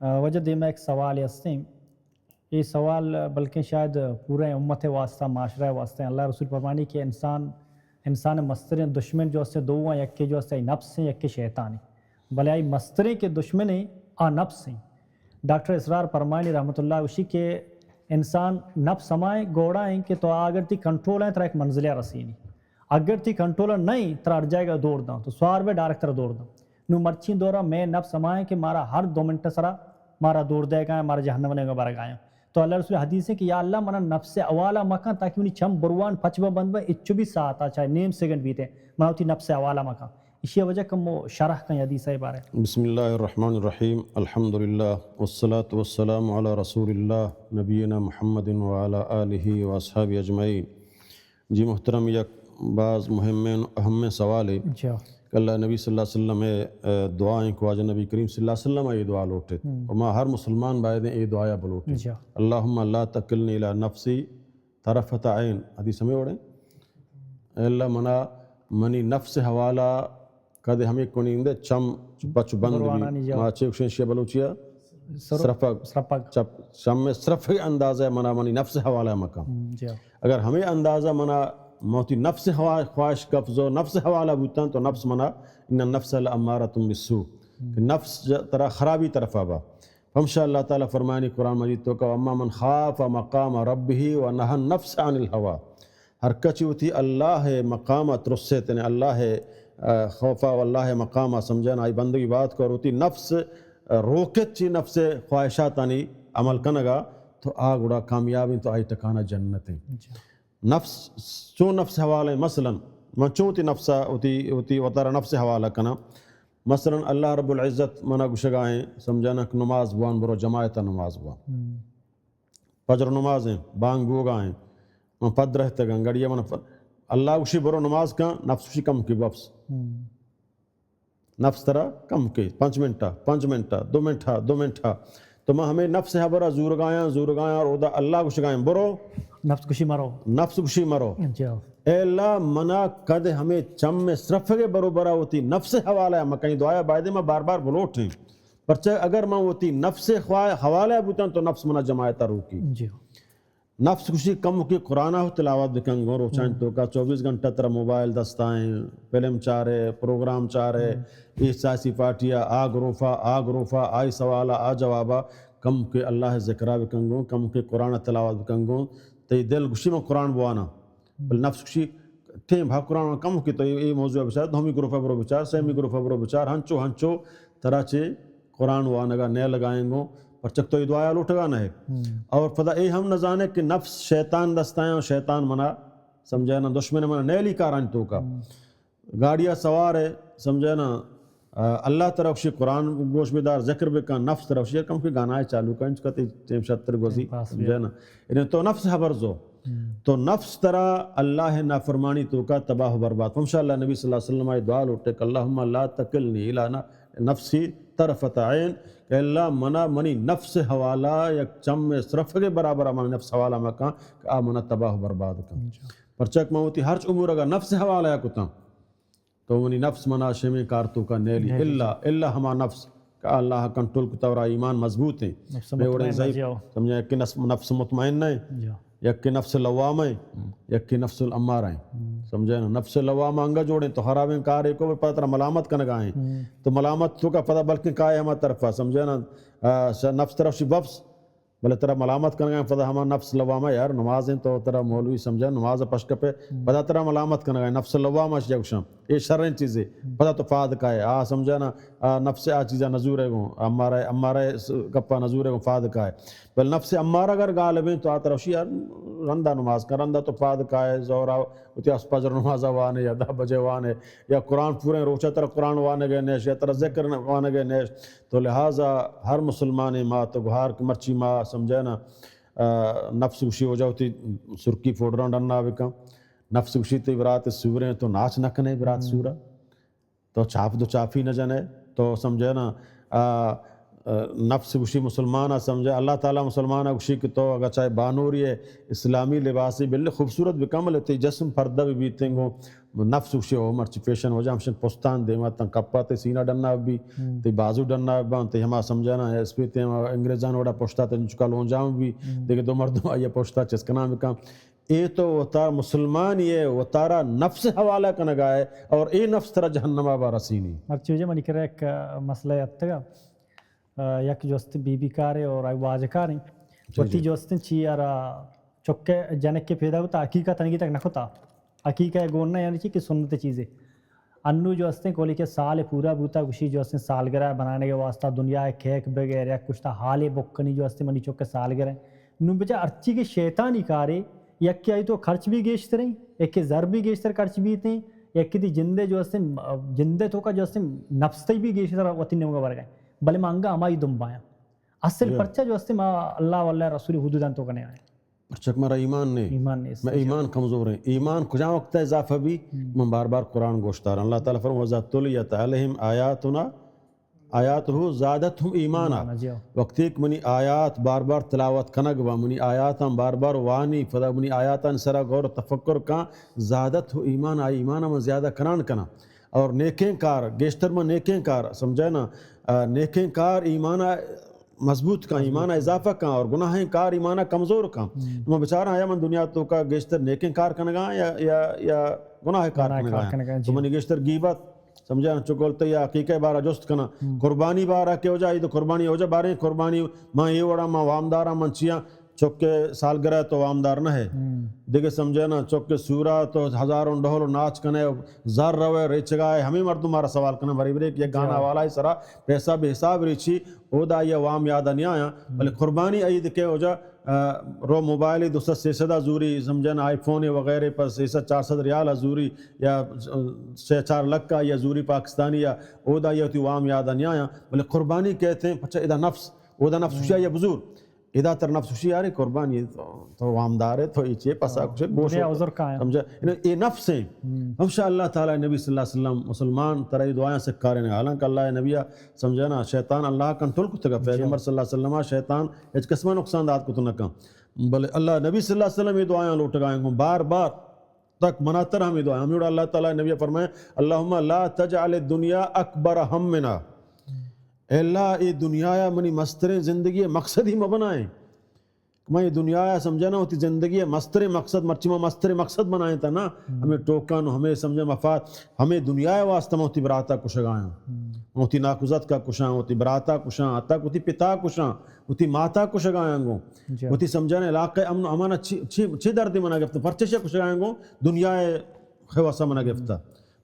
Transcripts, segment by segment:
وجہ دے میں ایک سوال ہستے ہیں، یہ سوال بلکہ شاید پورے امت واسطہ معاشرہ واسطہ اللہ رسول فرمانی کہ انسان مستریں دشمن جو ہستے دو ہیں، یک کے جو ہستے نفس ہیں، یک کے شیطان ہیں، بلے آئی مستریں کے دشمن ہیں نفس ہیں۔ ڈاکٹر اسرار فرمانی رحمۃ اللہ اسی کے انسان نفس سمائے گوڑا ہیں کہ تو اگر تی کنٹرول ہیں ترا ایک منزلہ رسینی، اگر تی کنٹرول نہیں ترا اڑ جائے گا دوڑ داں تو سوار میں ڈائریکٹ ترا دوڑ داں نو مرچیں دورا میں نفس سمائیں کہ مارا ہر 2 منٹ سرا مارا دوڑ دے گا مارا جہنم نے بارا گایا تو اللہ رسول حدیث ہے کہ یا اللہ منا نفس اوالا مکان تاکہ انہیں چھم بروان پچبا بند با اچو بھی ساعت چاہے نیم سیکنڈ بیتے منا ہوتی نفس اوالا مکان اسی وجہ کم وہ شرح کا حدیث ہے بارے۔ بسم اللہ الرحمن الرحیم الحمدللہ والصلاة والسلام علی رسول اللہ نبینا محمد وعلی آلہ واصحابہ اجمعین۔ جی محترم یک بعض اہم سوال ہے کہ اللہ نبی صلی اللہ علیہ وسلم دعائیں کو آج نبی کریم صلی اللہ علیہ وسلم یہ دعا لوٹے اور ماں ہر مسلمان باید یہ دعایا بلوٹے اللہم لا تکلنی الی نفسی طرفت عین حدیث ہمیں اوڑے اے اللہ منی نفس حوالہ کدے ہمیں کونی اندے چم پچ بند بھی ماں چیک شیشہ بلوچیا چم میں صرف اندازہ منی نفس حوالہ مقام اگر ہمیں اندازہ موتی نفس خواہش قبض و نفس حوالہ بوتاں تو نفس ان النفس لامارۃ بالسوء کہ نفس طرح خرابی طرف آبا ہمشا اللہ تعالیٰ فرمانی قرآن مجید تو کہ اما من خاف مقام ربہ ونہى النفس عن الہوى ہر کچھ ہوتی اللہ مقامہ ترسے تنے اللہ خوفہ واللہ مقامہ سمجھنا آئی بندگی بات کر ہوتی نفس روکت چی نفس خواہشات آنی عمل کنگا تو آگوڑا کامیابی تو آئی ٹکانا جنت ہے۔ نفس چون نفس حوالہ مثلا من چون تی نفسہ ہوتی وطارہ نفس حوالہ کنا مثلا اللہ رب العزت منا گشگائیں سمجھنا کہ نماز بوان برو جماعتا نماز بوان فجر نمازیں بانگ بوگائیں من پد رہتے گا گڑیا من اللہ گشی برو نماز کا نفس گشی کم کی بفس نفس طرح کم کی 5 منٹا 2 منٹا تو میں ہمیں نفس حبرہ زور گایاں اور اودا اللہ گشگائیں برو نفس گشی مرو اے اللہ منا قد ہمیں چم میں صرف کے بروبرہ ہوتی نفس حوالہ ہے میں کہیں دعایا بائدے میں بار بلوٹ ہیں پرچہ اگر میں ہوتی نفس حوالہ ہے بوتاں تو نفس منا جماعتہ روکی نفس کشی کم کی قرآنہ تلاوت بکن گو روچائیں تو کا 24 گھنٹہ ترہ موبائل دستائیں فلم چارے پروگرام چارے سیاسی پارٹیاں آگ روفا آئی سوالہ آ جوابہ کم کے اللہ ذکرہ بکن گو کم کے قرآن تلاوت بکن گو تی دل گشی میں قرآن بوانا بل نفس کشی تھیں بھا قرآن کم کی تو یہ موضوع بچار دھومی گروفہ برو بچار سیمی گروفہ برو بچار ہنچو طرح چے قرآن وانگا نئے لگائیں گو اور چک تو یہ دعایا لوٹ گا نہ ہے اور پتہ اے ہم نہ جانے کہ نفس شیطان دستائیں اور شیطان منا سمجھے نا دشمن منا نیلی کاران تو کا گاڑیاں سوار ہے سمجھے نا اللہ طرف سے قرآن گوش بیدار ذکر بکا نفس طرف سے کم کی گانائے چالو کا انچ کا تیم 76 گوزی سمجھے نا انہیں تو نفس حبر زو تو نفس طرح اللہ نافرمانی تو کا تباہ و برباد انشاءاللہ نبی صلی اللہ علیہ وسلم آئی دعا لوٹے کہ اللہم لا تکلنی الانا نفسی طرفت عین کہ اللہ منی نفس حوالہ یک چم میں صرف کے برابر منی نفس حوالہ مکان کہ آ منا تباہ و برباد کن پرچک میں ہوتی ہر امور اگر نفس حوالہ یا کتا تو منی نفس منا شمی کارتو کا نیلی اللہ ہما نفس کہ اللہ کنٹرول کتا اور ایمان مضبوط ہیں میں اوڑے ضعیف سمجھا یک نفس مطمئن نہیں یک نفس لوامہ یک نفس الامارہ سمجھے نا نفس لوامہ انگا جوڑیں تو خرابیں کارے کو پتہ طرح ملامت کنگائیں تو ملامت تو کا پتہ بلکہ کائے ہما طرفہ سمجھے نا نفس طرف سے بفس بلے طرح ملامت کنگائیں پتہ ہما نفس لوامہ یار نمازیں تو طرح مولوی سمجھے نماز پشک پہ پتہ طرح ملامت کنگائیں نفس لوامہ شیخشم یہ شرین چیزیں پتہ تو فاد کائے سمجھے نا نفس چیزیں نزور ہے گو امارہ کپا نزور ہے گو فاد کائے بل نفس امارہ اگر غالبیں تو آتا رفشی یار رندہ نماز کا رندہ تو فاد کائے زورا ہوتی اس پجر نمازہ وانے یا 10 بجے وانے یا قرآن پورے روچہ طرح قرآن وانے گئے نیش یا طرح ذکر وانے گئے نیش تو لہٰذا ہر مسلمان ماں تو گھار مرچی ماں سمجھے نا نفس گشی ہو جاتی سرکی فوڑران ڈننا بکا نفس گشی تی برات سوریں تو ناچ نکنے برات سورہ تو چاپ دو چاپی نہ جنے تو سمجھے نا نفس گوشی مسلمانہ سمجھا اللہ تعالیٰ مسلمانہ گوشی کہ تو اگر چاہے بانوری ہے اسلامی لباسی بلے خوبصورت بھی کم لیتے جسم پردہ بھی بیتیں گو نفس گوشی عمر چی فیشن ہو جا ہمشن پستان دے ماتا کپا تے سینہ ڈننا بھی تے بازو ڈننا بھی تے ہما سمجھانا ہے اس پہ تے انگریزان وڑا پوشتا تے چکا لون جاؤں بھی دیکھے دو مردم آئیے پوشتا چسکنا بھی کام اے تو وطار مسلمان یہ وطارہ نفس حوالہ کنگا ہے اور اے نفس ترہ جہنمہ بارسینی ہر چیزیں منی کرے ایک مسئلہ اتگا یک جوست بی بی کارے اور آئی واجہ کاریں وقتی جوستن چی ارا چکے جنک کے پیدا ہوتا حقیقت انگی تک نکھتا حقیقت گوننا یعنی چی کہ سنت چیزیں انو جو ہستیں کولی کے سال پورا بوتا گوشی جو ہستیں سالگرہ بنانے کے واسطہ دنیا کھیک بغیر یا کچھ تا حال بکنی جو ہستیں منی چکے سالگرہ نو بچا ارچی کے شیطانی کارے یک کی آئی تو خرچ بھی گیشت رہیں ایک کے ذر بھی گیشتر خرچ بھی تھیں ایک کی دی جندے جو ہستیں جندے تو کا جو ہستیں نفس تی بھی گیشتر وطن نمگا برگئے بلے مانگا ہمائی دم بایا اصل پرچہ جو ہستیں ما اللہ واللہ رسول حدودان تو کنے آئے پرچک میرا ایمان نہیں میں ایمان کمزور ہیں ایمان کجا وقت اضافہ بھی میں بار بار قرآن گوشتا رہا اللہ تعالیٰ فرمو وَإِذَا تُلِيَتْ عَلَيْهِمْ آیاتُهُ زَادَتْهُمْ ایمانا وقت ایک منی آیات بار بار تلاوت کنگ با منی آیات ہم بار بار وانی فدا منی آیات سرا غور تفکر کا زادتْهُ ایمان آئی ایمان ہم زیادہ کنان کنا اور نیکیں کار گیشتر میں نیکیں کار سمجھے نا نیکیں کار ایمان مضبوط کا ایمانہ اضافہ کا اور گناہیں کار ایمانہ کمزور کا میں بچارہ آیا من دنیا تو کا گیشتر نیکیں کار کنگا یا گناہ کار کنگا تو منی گیشتر گیبت سمجھا چکولتے یا عقیقہ بارہ جست کنا قربانی بارہ کے ہو جائے تو قربانی ہو جائے بارے قربانی ماں یہ وڑا ماں وامدارہ من چیاں چوکے سالگرہ تو وامدار نہ ہے دیکھے سمجھے نا چوکے سورا تو ہزاروں ڈھول ناچ کنے زار روے ریچ گائے ہمیں مردم مارا سوال کنے بھری بریک یہ گانا والا ہی سرا پیسہ بھی حساب ریچی او دا یہ وام یادہ نہیں آیا بلے قربانی عید کے ہو جا رو موبائلی 200 زوری سمجھے نا آئی فون وغیرہ پر 400 ریال زوری یا 4 لاکھ کا یا زوری پاکستانی یا او دا یہ ہوتی وام یادہ نہیں آیا بلے قربانی کہتے ہیں پچھا ادھا نفس او دا نفس شاہ یا بزرگ ادا تر نفس خوشی آ رہی قربانی تو وامدار ہے تو ایچے پسا کچھ گوشت سمجھا یہ نفس ہیں ہمشہ اللہ تعالیٰ نبی صلی اللہ علیہ وسلم مسلمان ترائی دعائیں سے کارے ہیں حالانکہ اللہ نبی سمجھا نا شیطان اللہ کنٹرول کو تکا پیغمبر صلی اللہ علیہ وسلم شیطان ایچ قسمہ نقصان دات کو تنکا بلے اللہ نبی صلی اللہ علیہ وسلم یہ دعائیں لوٹ گائیں گوں بار بار تک مناتر ہمیں دعائیں ہمیں اللہ تعالیٰ نبی فرمائے اللہم لا تجعل الدنیا اکبر ہمنا اے اللہ یہ دنیا منی مستر زندگی مقصد ہی مبنائیں میں یہ دنیا سمجھا نا ہوتی زندگی مستر مقصد مرچیمہ مستر مقصد بنائیں تھا نا ہمیں ٹوکن ہمیں سمجھے مفاد ہمیں دنیا واسطہ میں ہوتی براتا کشگائیں ہوتی ناکوزت کا کشاں ہوتی براتا کشاں تک ہوتی پتا کشاں ہوتی ماتا کشگائیں گو ہوتی سمجھانے علاقہ امن امانہ چھ دردی منہ گفتا پرچشہ کشگائیں گو دنیا خواسہ منہ گفتا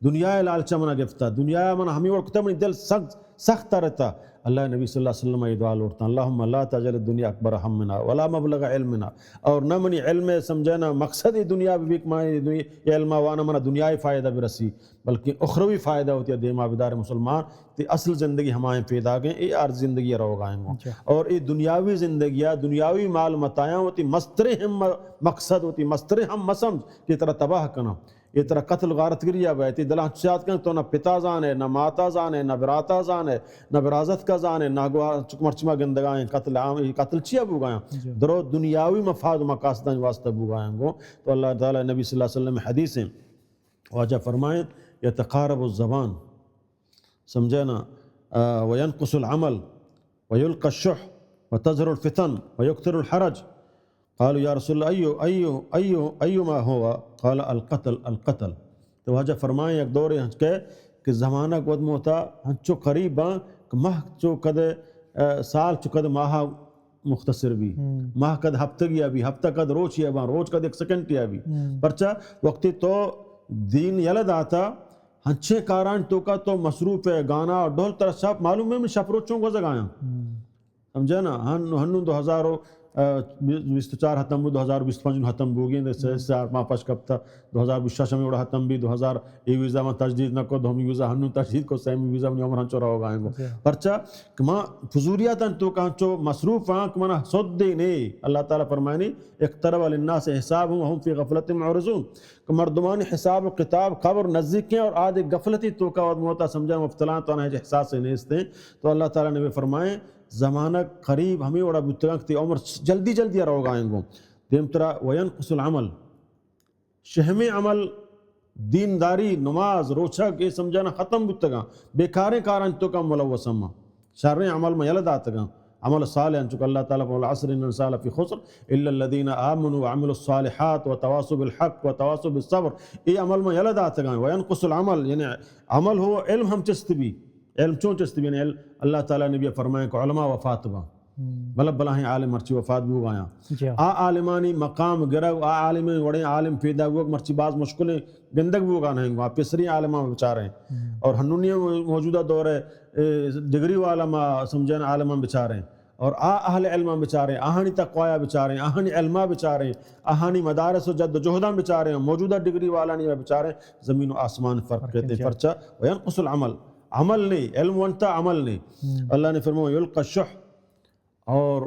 دنیا لالچہ منہ گفتا دنیا منہ ہمیں وقت منی دل سخت رہتا اللہ نبی صلی اللہ علیہ وسلم یہ دعا لوٹتا اللہم لا تجعل الدنیا اکبر ہمنا ولا مبلغ علمنا اور نہ منی علم سمجھنا مقصد دنیا بھی کمائیں علم وانا منا دنیای فائدہ بھی رسی بلکہ اخروی فائدہ ہوتی ہے دیما بدار مسلمان تی اصل زندگی ہمائیں پیدا گئیں یہ عرض زندگی رو گائیں گوں اور یہ دنیاوی زندگیاں دنیاوی مال متایاں ہوتی مستر ہم مقصد ہوتی مستر ہم مسمج کی طرح تباہ کنا یہ طرح قتل غارت گریہ بیتی دلان چاہت کن تو نہ پتا زانے نہ ماتا زانے نہ براتا زانے نہ برازت کا زانے نہ چکمرچمہ گندگائیں قتل عام قتل چیا بوگائیں درو دنیاوی مفاد و مقاصدان واسطہ بوگائیں گو تو اللہ تعالیٰ نبی صلی اللہ علیہ وسلم حدیثیں واجہ فرمائیں یتقارب الزبان سمجھنا وینقص العمل ویلقى الشح وتظهر الفتن ويكثر الحرج قالوا یا رسول اللہ ایما ہوا قال القتل تو واجہ فرمائیں ایک دور ہنچ کے کہ زمانہ قد موتا ہنچو قریب ماہ چو قد سال چو قد ماہ مختصر بھی ماہ قد ہفتہ گیا بھی ہفتہ قد روچ یا بان روچ قد ایک سیکنڈ کیا بھی پرچہ وقتی تو دین یلد آتا ہنچے کاران تو کا تو مصروف ہے گانا اور ڈھول طرح شاپ معلوم ہے میں شاپ روچوں کو زگایا سمجھے نا ہنو 2024 ختم 2025 ختم بو گئیں سے ماہ پاش کب تھا 2026 میں اڑا ختم بھی 2000 ای ویزا میں تجدید نہ کو دومی ویزا ہنو تجدید کو سیمی ویزا میں عمر ہنچو رہو گائیں گو پرچہ کہ ماں فضولیاتاں تو کہاں مصروف ہاں کہ ماں صد دے نہیں اللہ تعالیٰ فرمائنی اقترب للناس حسابهم وهم في غفلت معرضون کہ مردمان حساب و کتاب قبر نزدیک ہیں اور آدھے غفلتی تو کا اور موتا سمجھا مفتلان تو انہیں احساس سے نیستے ہیں تو اللہ تعالیٰ نے بھی فرمائیں زمانہ قریب ہمیں وڑا بتگتی عمر جلدی جلدی رو گائیں گو دیم ترا وینقص العمل شہم عمل دینداری نماز روچہ کے سمجھانا ختم بتگا بیکاریں کاران تو کا ملوثما شر عمل میں یلد آتگا عمل صالح ان چکا اللہ تعالیٰ والعصر ان الانسان فی خسر الا الذین آمنوا وعملوا الصالحات وتواصوا بالحق وتواصوا بالصبر یہ عمل میں یلد آتگا وینقص العمل یعنی عمل ہو علم ہم چست بھی علم چون چست بھی یعنی اللہ تعالیٰ نے بھی فرمائے کہ علماء وفات با بلب بلاہیں عالم مرچی وفات بھی گایا عالمانی مقام گرگ عالم وڑے عالم پیدا ہوئے مرچی بعض مشکلیں گندگ بھی گانا ہیں پسری عالمہ بچارے ہیں اور ہنونی موجودہ دور ہے ڈگری والا ما سمجھیں عالمہ بچارے ہیں اور اہل علمہ بچارے آہانی تقویہ بچارے آہانی علمہ بچارے آہانی مدارس و جد و جہدہ بچارے موجودہ ڈگری والا نہیں بچارے زمین و آسمان فرق کہتے پرچہ وینقص العمل عمل نہیں علم ونتا عمل نہیں اللہ نے فرمایا یلقى الشح اور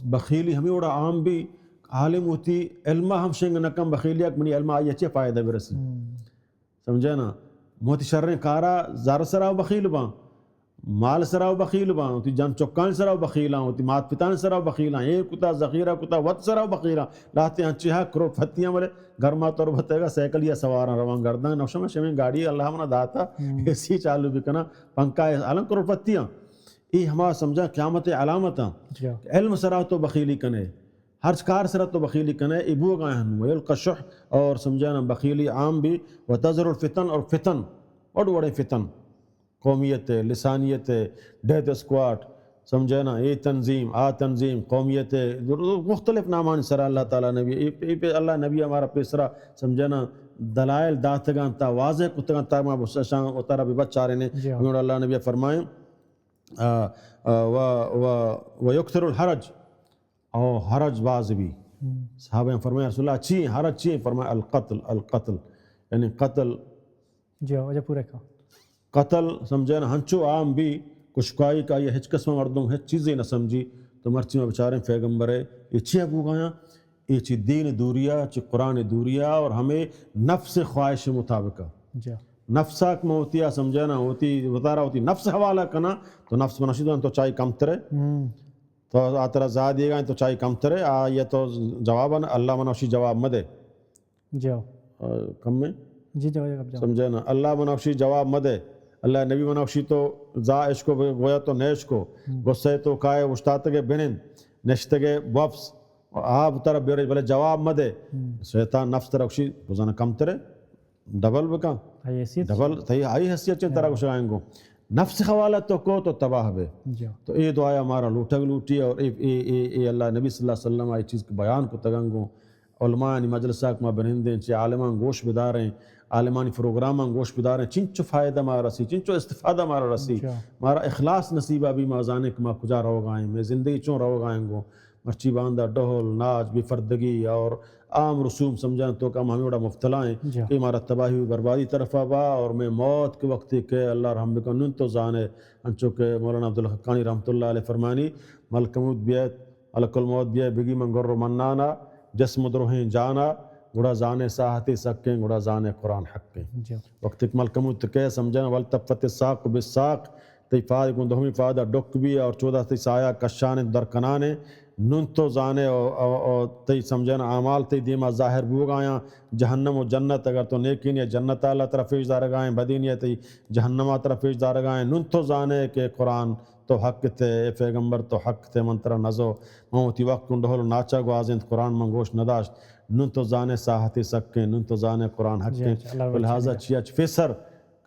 بخیلی ہمیں وڑا عام بھی عالم ہوتی علمہ ہم شنگ نکم بخیلیہ منی علمہ آئی اچھے فائدہ برسی سمجھے نا موتی شرن کارا زار سراو بخیل با مال سراو بخیل با ہوتی جان چکان سراو بخیلان ہوتی مات پتان سراو بخیلان اے کتا زخیرہ کتا وط سراو بخیلان لاتے ہیں چیہا کرو پھتیاں ملے گرما طور بھتے گا سیکل یا سوارا روان گردان نوشم شمین گاڑی اللہ منا داتا ایسی چالو بکنا پنکا عالم کرو پھتیاں یہ ہما سمجھا قیامت علامتاں علم سرا تو بخیلی کنے ہر کار سرا تو بخیلی کنے ابو گائے ہن ویلقى الشح اور سمجھانا بخیلی عام بھی وتظہر الفتن اور فتن وڑے فتن قومیت لسانیت ڈیتھ اسکواٹ سمجھانا یہ تنظیم تنظیم قومیت مختلف نامان سرا اللہ تعالیٰ نبی اللہ نبی ہمارا پیسرا سمجھانا دلائل داتگان تا واضح کتگان تا ما بسشان اتارا بھی بچارے نے اللہ نبی فرمائیں ویکثر الحرج اور حرج باز بھی صحابہ نے فرمایا رسول اللہ چی حرج چی فرمایا القتل یعنی قتل وجہ پورے کا قتل سمجھے نا ہنچو عام بھی کشکائی کا یہ ہچ قسم مردوں ہچ چیزیں نہ سمجھی تو مرچی میں بچارے پیغمبر ہے یہ چی ابو گایا یہ چی دین دوریا چی قرآن دوریا اور ہمیں نفس خواہش مطابقہ نفساک میں ہوتی ہے سمجھے نا ہوتی بتا رہا ہوتی نفس حوالہ کنا تو نفس منشید تو چاہی کم ترے تو آترہ زیادہ دیے گئے تو چاہی کم ترے یہ تو جواباً اللہ منوشی جواب مدے کم میں سمجھے نا اللہ منوشی جواب مدے اللہ نبی منوشی تو زا عشق گویا تو نیش کو غصے تو کائے اشتاتگے بنن نشتگے وفس آپ طرف بیرے بلے جواب مدے شیطان نفس ترکشی روزانہ کم ترے ڈبل بکا ڈبل تھی آئی حیثیت چین طرح کچھ آئیں گو نفس حوالہ تو کو تو تباہ بے تو یہ دعا ہمارا لوٹک لوٹی اور اے اللہ نبی صلی اللہ علیہ وسلم آئی چیز کے بیان کو تگنگو علماء مجلسہ کما بنندیں چی عالمان گوش بداریں عالمانی پروگرامان گوش بداریں چنچو فائدہ مارا رسی چنچو استفادہ مارا رسی مارا اخلاص نصیبہ بھی مازانے کما کجا رو گائیں میں زندگی چون رو گائیں گو مرچی باندہ ڈھول ناچ بے فردگی اور عام رسوم سمجھاں تو کم ہمیں بڑا مفتلا ہیں کہ ہمارا تباہی بربادی طرف آبا اور میں موت کے وقت کہ اللہ رحم بکا نن تو زانے انچو کہ مولانا عبدالحقانی رحمۃ اللہ علیہ فرمانی ملکمود بیت علق الموت بیت بگی من گر منانا جسم دروہیں جانا گڑا زانے ساہتی سکیں گڑا زانے قرآن حق کے وقت ملکمود کہ سمجھاں والتفت ساق بساق تی فاد گندہمی فادہ ڈک بھی اور 14 تی سایہ کشان درکنانے نن تو زانے اور تی سمجھنا اعمال تی دیما ظاہر بوگ آیا جہنم و جنت اگر تو نیکین یا جنت اللہ طرف پیش دارگائیں بدین یا تی جہنمہ طرف پیش دارگائیں نن تو زانے کہ قرآن تو حق تھے پیغمبر تو حق تھے منترہ نزو موتی وقت کنڈہل ناچا گوازند قرآن منگوش نداشت نن تو زانے ساہتی سکیں نن تو زانے قرآن حق کے لہذا چیچ فیسر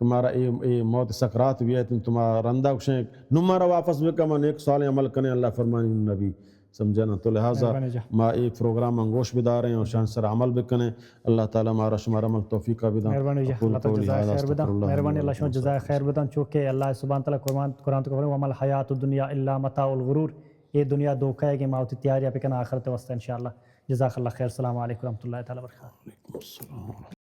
تمہارا اے موت سکرات بھی ہے تمہارا رندہ کشیں نمارا واپس بھی کمان ایک سال عمل کریں اللہ فرمانی نبی سمجھنا تو لہٰذا ما ایک پروگرام انگوش بدار ہیں اور شان سر عمل بکنے اللہ تعالیٰ مارا شمار عمل توفیق کا بدان مہربانی اللہ شما جزائے خیر بدان چونکہ اللہ سبحانہ تعالیٰ قرآن تو وَمَا الْحَيَاةُ الدُّنْيَا إِلَّا مَتَاعُ الْغُرُورِ یہ دنیا دھوکہ ہے کہ ماوتی تیاریاں پہ کنا آخرت واسطہ انشاءاللہ جزاک اللہ خیر السلام علیکم ورحمۃ اللہ تعالیٰ وبرکاتہ